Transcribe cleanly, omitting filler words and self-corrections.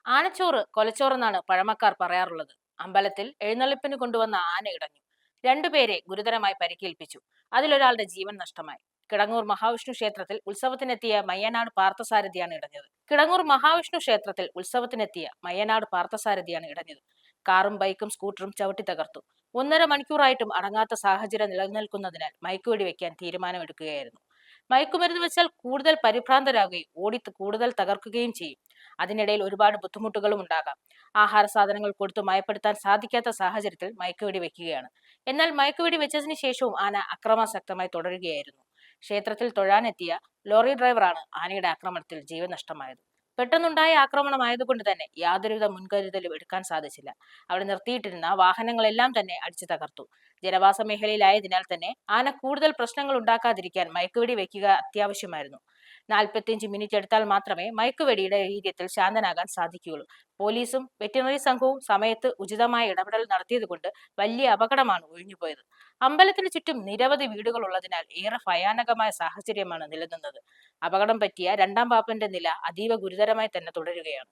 ആനച്ചോറ് കൊലച്ചോറെന്നാണ് പഴമക്കാർ പറയാറുള്ളത്. അമ്പലത്തിൽ എഴുന്നള്ളിപ്പിന് കൊണ്ടുവന്ന ആന ഇടഞ്ഞു. രണ്ടുപേരെ ഗുരുതരമായി പരിക്കേൽപ്പിച്ചു. അതിലൊരാളുടെ ജീവൻ നഷ്ടമായി. കിടങ്ങൂർ മഹാവിഷ്ണു ക്ഷേത്രത്തിൽ ഉത്സവത്തിനെത്തിയ മയ്യനാട് പാർത്ഥസാരഥിയാണ് ഇടഞ്ഞത്. കാറും ബൈക്കും സ്കൂട്ടറും ചവിട്ടി തകർത്തു. 1.5 മണിക്കൂറായിട്ടും അടങ്ങാത്ത സാഹചര്യം നിലനിൽക്കുന്നതിനാൽ മയക്കുവെടി വെക്കാൻ തീരുമാനമെടുക്കുകയായിരുന്നു. മയക്കുമരുന്ന് വെച്ചാൽ കൂടുതൽ പരിഭ്രാന്തരാകുകയും ഓടി കൂടുതൽ തകർക്കുകയും ചെയ്യും. അതിനിടയിൽ ഒരുപാട് ബുദ്ധിമുട്ടുകളും ഉണ്ടാകാം. ആഹാര സാധനങ്ങൾ കൊടുത്തു മയപ്പെടുത്താൻ സാധിക്കാത്ത സാഹചര്യത്തിൽ മയക്കുവെടി വെക്കുകയാണ്. എന്നാൽ മയക്കുവെടി വെച്ചതിന് ശേഷവും ആന അക്രമാസക്തമായി തുടരുകയായിരുന്നു. ക്ഷേത്രത്തിൽ തൊഴാനെത്തിയ ലോറി ഡ്രൈവറാണ് ആനയുടെ ആക്രമണത്തിൽ ജീവൻ നഷ്ടമായത്. പെട്ടെന്നുണ്ടായ ആക്രമണമായതുകൊണ്ട് തന്നെ യാതൊരുവിധ മുൻകരുതലും എടുക്കാൻ സാധിച്ചില്ല. അവിടെ നിർത്തിയിട്ടിരുന്ന വാഹനങ്ങളെല്ലാം തന്നെ അടിച്ചു തകർത്തു. ജനവാസ മേഖലയിലായതിനാൽ തന്നെ ആന കൂടുതൽ പ്രശ്നങ്ങൾ ഉണ്ടാക്കാതിരിക്കാൻ മയക്കുവെടി വെക്കുക അത്യാവശ്യമായിരുന്നു. 45 മിനിറ്റ് എടുത്താൽ മാത്രമേ മയക്കുവെടിയുടെ വീര്യത്തിൽ ശാന്തനാകാൻ സാധിക്കുകയുള്ളൂ. പോലീസും വെറ്റിനറി സംഘവും സമയത്ത് ഉചിതമായ ഇടപെടൽ നടത്തിയതുകൊണ്ട് വലിയ അപകടമാണ് ഒഴിഞ്ഞുപോയത്. അമ്പലത്തിന് ചുറ്റും നിരവധി വീടുകൾ ഉള്ളതിനാൽ ഏറെ ഭയാനകമായ സാഹചര്യമാണ് നിലനിന്നത്. അപകടം പറ്റിയ രണ്ടാം പാപ്പന്റെ നില അതീവ ഗുരുതരമായി തന്നെ തുടരുകയാണ്.